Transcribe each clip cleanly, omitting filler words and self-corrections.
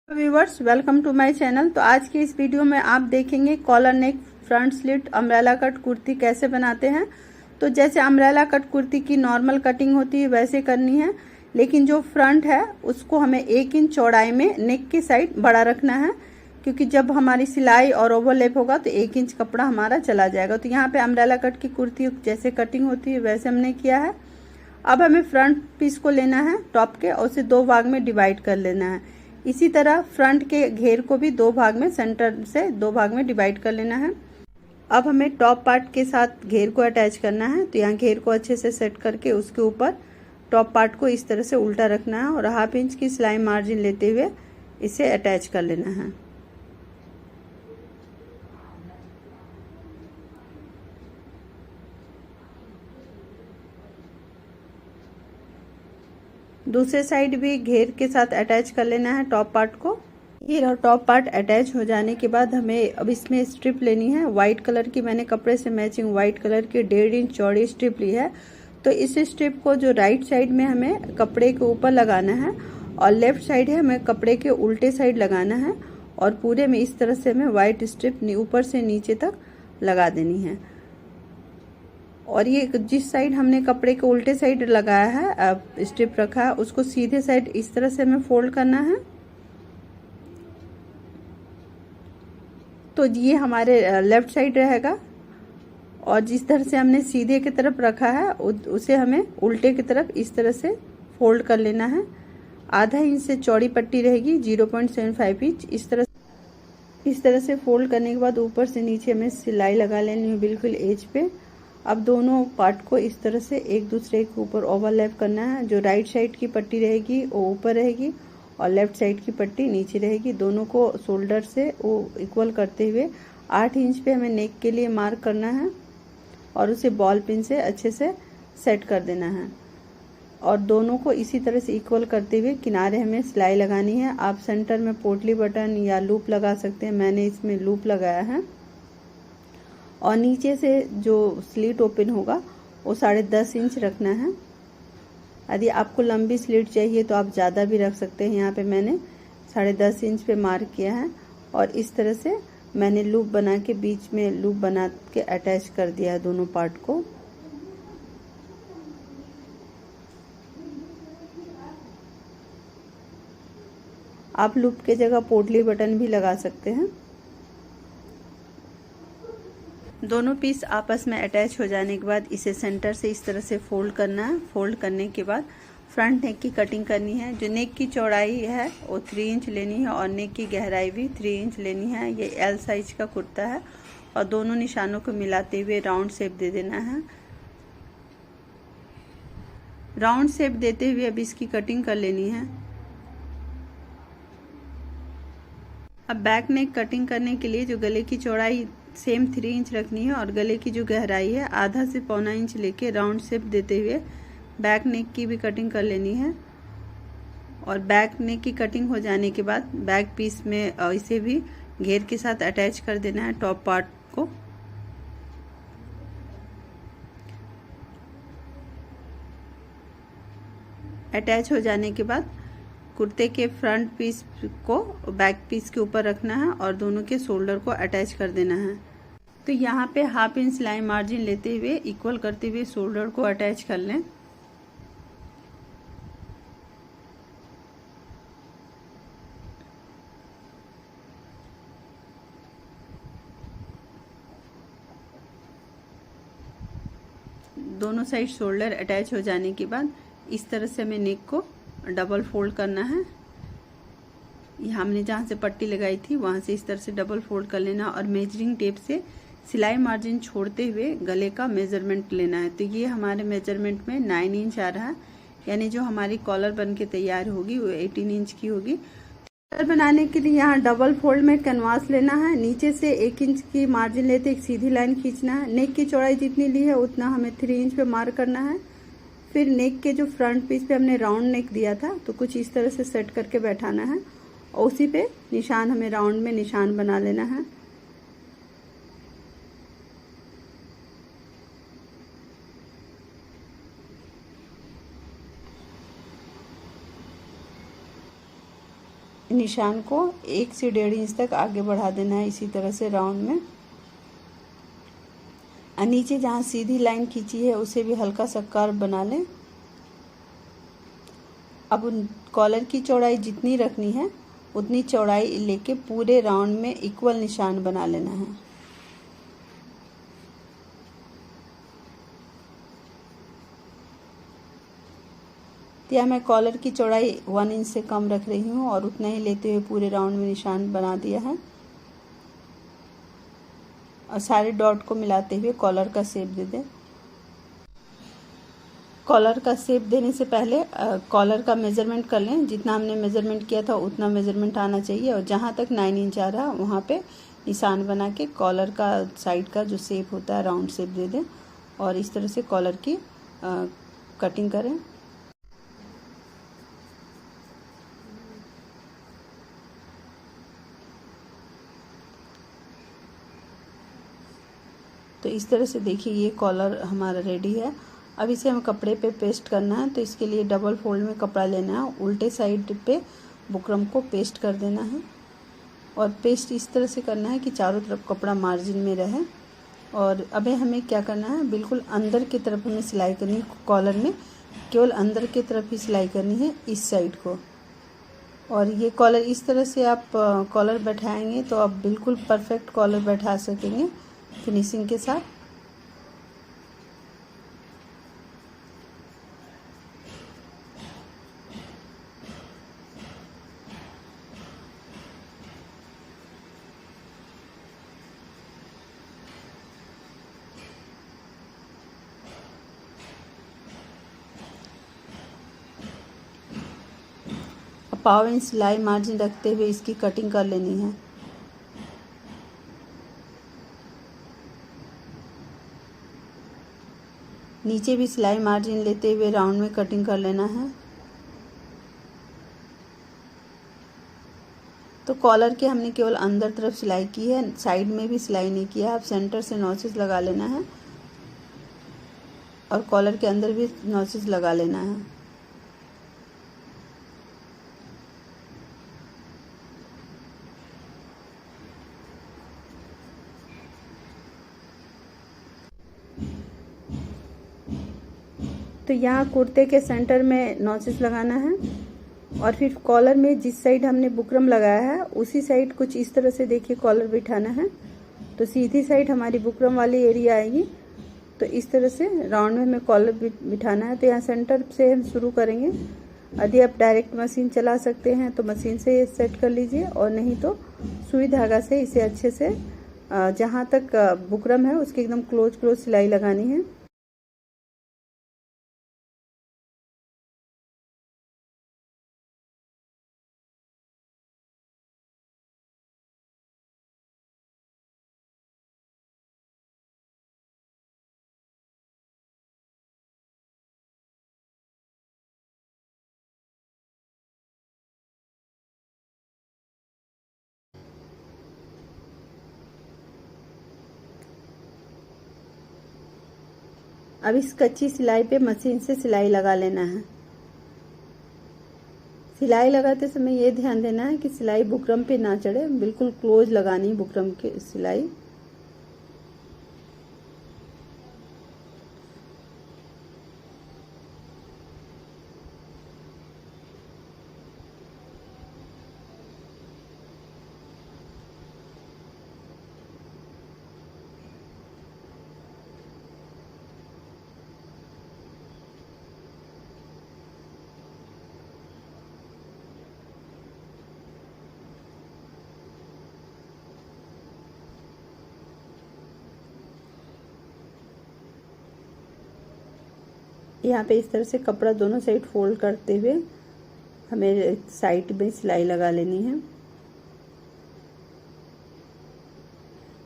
Viewers, welcome to my channel. तो आज की इस वीडियो में आप देखेंगे collar neck front slit umbrella cut kurti कैसे बनाते हैं। तो जैसे अम्ब्रेला कट कुर्ती की नॉर्मल कटिंग होती है वैसे करनी है, लेकिन जो फ्रंट है उसको हमें 1 इंच चौड़ाई में नेक की साइड बड़ा रखना है, क्योंकि जब हमारी सिलाई और ओवरलैप होगा तो 1 इंच कपड़ा हमारा चला जाएगा। तो यहाँ पे अम्ब्रेला कट की कुर्ती जैसे कटिंग होती है वैसे हमने किया है। अब हमें फ्रंट पीस को लेना है टॉप के और उसे 2 भाग में डिवाइड कर लेना है। इसी तरह फ्रंट के घेर को भी 2 भाग में, सेंटर से 2 भाग में डिवाइड कर लेना है। अब हमें टॉप पार्ट के साथ घेर को अटैच करना है। तो यहाँ घेर को अच्छे से सेट करके उसके ऊपर टॉप पार्ट को इस तरह से उल्टा रखना है और 1/2 इंच की सिलाई मार्जिन लेते हुए इसे अटैच कर लेना है। दूसरे साइड भी घेर के साथ अटैच कर लेना है टॉप पार्ट को। घेर और टॉप पार्ट अटैच हो जाने के बाद हमें अब इसमें स्ट्रिप लेनी है व्हाइट कलर की। मैंने कपड़े से मैचिंग व्हाइट कलर की 1.5 इंच चौड़ी स्ट्रिप ली है। तो इस स्ट्रिप को जो राइट साइड में हमें कपड़े के ऊपर लगाना है और लेफ्ट साइड है हमें कपड़े के उल्टे साइड लगाना है, और पूरे में इस तरह से हमें व्हाइट स्ट्रिप ऊपर से नीचे तक लगा देनी है। और ये जिस साइड हमने कपड़े के उल्टे साइड लगाया है, स्ट्रिप रखा है, उसको सीधे साइड इस तरह से हमें फोल्ड करना है। तो ये हमारे लेफ्ट साइड रहेगा, और जिस तरह से हमने सीधे की तरफ रखा है उसे हमें उल्टे की तरफ इस तरह से फोल्ड कर लेना है। 1/2 इंच से चौड़ी पट्टी रहेगी, 0.75 इंच। इस तरह से फोल्ड करने के बाद ऊपर से नीचे हमें सिलाई लगा लेनी है बिल्कुल एज पे। अब दोनों पार्ट को इस तरह से एक दूसरे के ऊपर ओवरलैप करना है। जो राइट साइड की पट्टी रहेगी वो ऊपर रहेगी और लेफ्ट साइड की पट्टी नीचे रहेगी। दोनों को शोल्डर से वो इक्वल करते हुए 8 इंच पे हमें नेक के लिए मार्क करना है और उसे बॉल पिन से अच्छे से सेट कर देना है। और दोनों को इसी तरह से इक्वल करते हुए किनारे हमें सिलाई लगानी है। आप सेंटर में पोटली बटन या लूप लगा सकते हैं, मैंने इसमें लूप लगाया है। और नीचे से जो स्लिट ओपन होगा वो 10.5 इंच रखना है। यदि आपको लंबी स्लिट चाहिए तो आप ज़्यादा भी रख सकते हैं। यहाँ पे मैंने 10.5 इंच पे मार्क किया है और इस तरह से मैंने लूप बना के बीच में लूप बना के अटैच कर दिया है दोनों पार्ट को। आप लूप के जगह पोटली बटन भी लगा सकते हैं। दोनों पीस आपस में अटैच हो जाने के बाद इसे सेंटर से इस तरह से फोल्ड करना है। फोल्ड करने के बाद फ्रंट नेक की कटिंग करनी है। जो नेक की चौड़ाई है वो 3 इंच लेनी है और नेक की गहराई भी 3 इंच लेनी है। ये एल साइज का कुर्ता है और दोनों निशानों को मिलाते हुए राउंड शेप दे देना है। राउंड शेप देते हुए अब इसकी कटिंग कर लेनी है। अब बैक नेक कटिंग करने के लिए जो गले की चौड़ाई सेम 3 इंच रखनी है और गले की जो गहराई है 1/2 से 1.25 इंच लेके राउंड शेप देते हुए बैक नेक की भी कटिंग कर लेनी है। और बैक नेक की कटिंग हो जाने के बाद बैक पीस में इसे भी घेर के साथ अटैच कर देना है टॉप पार्ट को। अटैच हो जाने के बाद कुर्ते के फ्रंट पीस को बैक पीस के ऊपर रखना है और दोनों के शोल्डर को अटैच कर देना है। तो यहाँ पे 1/2 इंच सिलाई मार्जिन लेते हुए इक्वल करते हुए शोल्डर को अटैच कर लें। दोनों साइड शोल्डर अटैच हो जाने के बाद इस तरह से हमें नेक को डबल फोल्ड करना है। यहाँ हमने जहाँ से पट्टी लगाई थी वहाँ से इस तरह से डबल फोल्ड कर लेना और मेजरिंग टेप से सिलाई मार्जिन छोड़ते हुए गले का मेजरमेंट लेना है। तो ये हमारे मेजरमेंट में 9 इंच आ रहा है, यानी जो हमारी कॉलर बन के तैयार होगी वो 18 इंच की होगी। कॉलर बनाने के लिए यहाँ डबल फोल्ड में कैनवास लेना है। नीचे से 1 इंच की मार्जिन लेते एक सीधी लाइन खींचना है। नेक की चौड़ाई जितनी ली है उतना हमें 3 इंच पे मार्क करना है। फिर नेक के जो फ्रंट पीस पे हमने राउंड नेक दिया था तो कुछ इस तरह से सेट करके बैठाना है और उसी पे निशान हमें राउंड में निशान बना लेना है। निशान को 1 से 1.5 इंच तक आगे बढ़ा देना है इसी तरह से राउंड में। नीचे जहाँ सीधी लाइन खींची है उसे भी हल्का सा कर्व बना लें। अब कॉलर की चौड़ाई जितनी रखनी है उतनी चौड़ाई लेके पूरे राउंड में इक्वल निशान बना लेना है। या मैं कॉलर की चौड़ाई 1 इंच से कम रख रही हूँ और उतना ही लेते हुए पूरे राउंड में निशान बना दिया है। और सारे डॉट को मिलाते हुए कॉलर का शेप दे दें। कॉलर का शेप देने से पहले कॉलर का मेज़रमेंट कर लें। जितना हमने मेज़रमेंट किया था उतना मेज़रमेंट आना चाहिए और जहाँ तक 9 इंच आ रहा वहाँ पे निशान बना के कॉलर का साइड का जो शेप होता है राउंड शेप दे दें और इस तरह से कॉलर की कटिंग करें। तो इस तरह से देखिए ये कॉलर हमारा रेडी है। अब इसे हम कपड़े पे पेस्ट करना है। तो इसके लिए डबल फोल्ड में कपड़ा लेना है, उल्टे साइड पे बुकरम को पेस्ट कर देना है और पेस्ट इस तरह से करना है कि चारों तरफ कपड़ा मार्जिन में रहे। और अब हमें क्या करना है, बिल्कुल अंदर की तरफ हमें सिलाई करनी है। कॉलर में केवल अंदर की तरफ ही सिलाई करनी है इस साइड को। और ये कॉलर इस तरह से आप कॉलर बैठाएंगे तो आप बिल्कुल परफेक्ट कॉलर बैठा सकेंगे फिनिशिंग के साथ। पाव इंच सिलाई मार्जिन रखते हुए इसकी कटिंग कर लेनी है। नीचे भी सिलाई मार्जिन लेते हुए राउंड में कटिंग कर लेना है। तो कॉलर के हमने केवल अंदर तरफ सिलाई की है, साइड में भी सिलाई नहीं किया है। अब सेंटर से नॉचेस लगा लेना है और कॉलर के अंदर भी नॉचेस लगा लेना है। तो यहाँ कुर्ते के सेंटर में नॉचेस लगाना है और फिर कॉलर में जिस साइड हमने बुकरम लगाया है उसी साइड कुछ इस तरह से देखिए कॉलर बिठाना है। तो सीधी साइड हमारी बुकरम वाली एरिया आएगी। तो इस तरह से राउंड में हमें कॉलर बिठाना है। तो यहाँ सेंटर से हम शुरू करेंगे। यदि आप डायरेक्ट मशीन चला सकते हैं तो मशीन से सेट कर लीजिए और नहीं तो सुई धागा से इसे अच्छे से जहाँ तक बुकरम है उसके एकदम क्लोज सिलाई लगानी है। अब इस कच्ची सिलाई पे मशीन से सिलाई लगा लेना है। सिलाई लगाते समय ये ध्यान देना है कि सिलाई बुकरम पे ना चढ़े, बिल्कुल क्लोज लगानी बुकरम की सिलाई। यहाँ पे इस तरह से कपड़ा दोनों साइड फोल्ड करते हुए हमें साइड में सिलाई लगा लेनी है।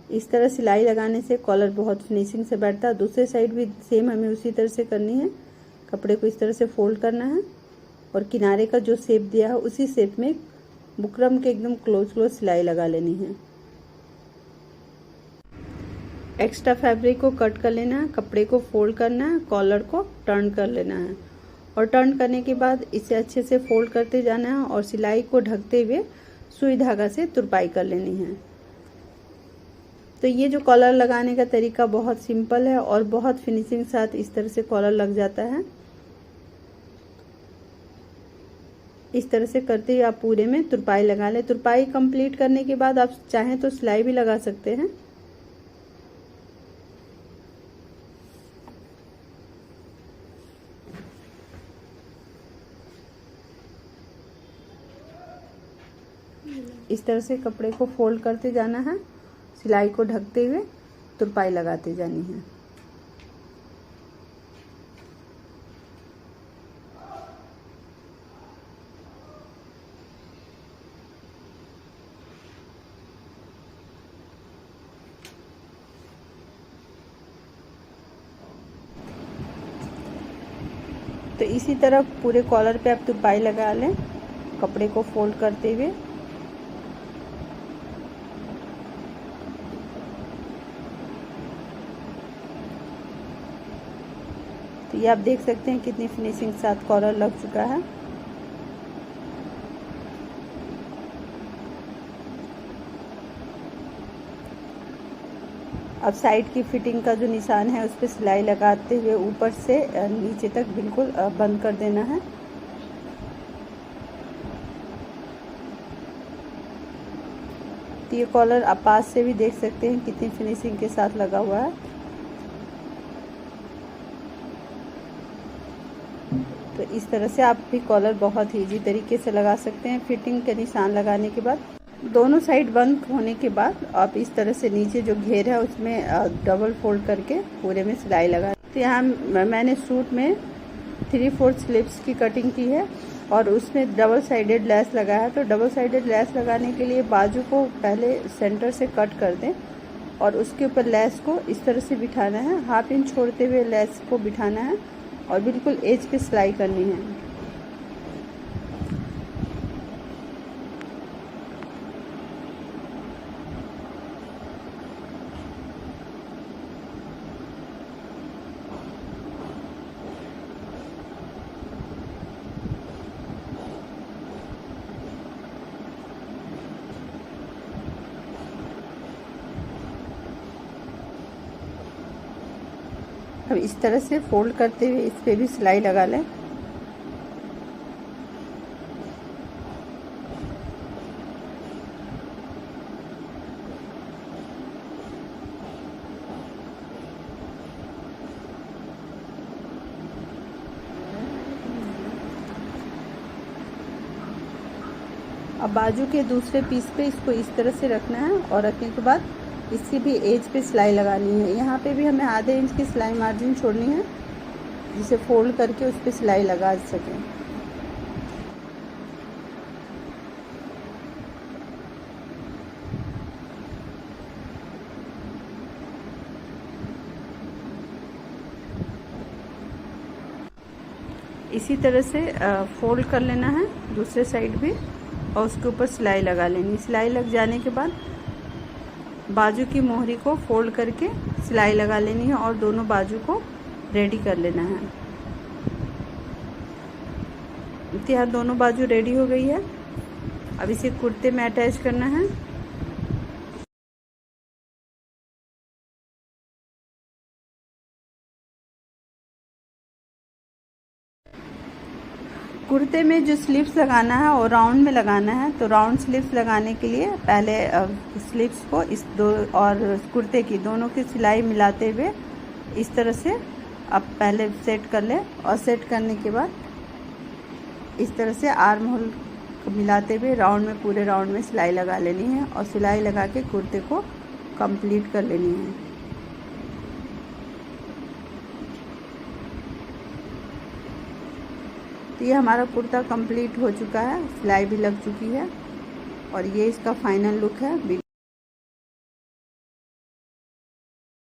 इस तरह सिलाई लगाने से कॉलर बहुत फिनिशिंग से बैठता है। दूसरे साइड भी सेम हमें उसी तरह से करनी है। कपड़े को इस तरह से फोल्ड करना है और किनारे का जो शेप दिया है उसी शेप में बुकरम के एकदम क्लोज सिलाई लगा लेनी है। एक्स्ट्रा फैब्रिक को कट कर लेना है, कपड़े को फोल्ड करना है, कॉलर को टर्न कर लेना है और टर्न करने के बाद इसे अच्छे से फोल्ड करते जाना है और सिलाई को ढकते हुए सुई धागा से तुरपाई कर लेनी है। तो ये जो कॉलर लगाने का तरीका बहुत सिंपल है और बहुत फिनिशिंग साथ इस तरह से कॉलर लग जाता है। इस तरह से करते हुए आप पूरे में तुरपाई लगा लें। तुरपाई कंप्लीट करने के बाद आप चाहें तो सिलाई भी लगा सकते हैं। इस तरह से कपड़े को फोल्ड करते जाना है, सिलाई को ढकते हुए तुरपाई लगाते जानी है। तो इसी तरह पूरे कॉलर पे आप तुरपाई लगा लें, कपड़े को फोल्ड करते हुए। तो ये आप देख सकते हैं कितनी फिनिशिंग के साथ कॉलर लग चुका है। अब साइड की फिटिंग का जो निशान है उस पर सिलाई लगाते हुए ऊपर से नीचे तक बिल्कुल बंद कर देना है। तो ये कॉलर आप पास से भी देख सकते हैं कितनी फिनिशिंग के साथ लगा हुआ है। तो इस तरह से आप भी कॉलर बहुत ही इजी तरीके से लगा सकते हैं। फिटिंग के निशान लगाने के बाद दोनों साइड बंद होने के बाद आप इस तरह से नीचे जो घेर है उसमें डबल फोल्ड करके पूरे में सिलाई लगा। तो यहाँ मैंने सूट में 3/4 स्लीव्स की कटिंग की है और उसमें डबल साइडेड लेस लगा है। तो डबल साइडेड लेस लगाने के लिए बाजू को पहले सेंटर से कट कर दें और उसके ऊपर लेस को इस तरह से बिठाना है। 1/2 इंच छोड़ते हुए लेस को बिठाना है और बिल्कुल एज पे सिलाई करनी है। अब इस तरह से फोल्ड करते हुए इस पे भी सिलाई लगा लें। अब बाजू के दूसरे पीस पे इसको इस तरह से रखना है और रखने के बाद इसकी भी एज पे सिलाई लगानी है। यहाँ पे भी हमें आधे इंच की सिलाई मार्जिन छोड़नी है जिसे फोल्ड करके उस पर सिलाई लगा सकें। इसी तरह से फोल्ड कर लेना है दूसरे साइड भी और उसके ऊपर सिलाई लगा लेनी। सिलाई लग जाने के बाद बाजू की मोहरी को फोल्ड करके सिलाई लगा लेनी है और दोनों बाजू को रेडी कर लेना है। तो यहाँ दोनों बाजू रेडी हो गई है। अब इसे कुर्ते में अटैच करना है। कुर्ते में जो स्लीव्स लगाना है और राउंड में लगाना है। तो राउंड स्लीव्स लगाने के लिए पहले स्लीव्स को इस दो और कुर्ते की दोनों की सिलाई मिलाते हुए इस तरह से आप पहले सेट कर लें और सेट करने के बाद इस तरह से आर्म होल मिलाते हुए राउंड में पूरे राउंड में सिलाई लगा लेनी है और सिलाई लगा के कुर्ते को कंप्लीट कर लेनी है। तो ये हमारा कुर्ता कंप्लीट हो चुका है, सिलाई भी लग चुकी है और ये इसका फाइनल लुक है।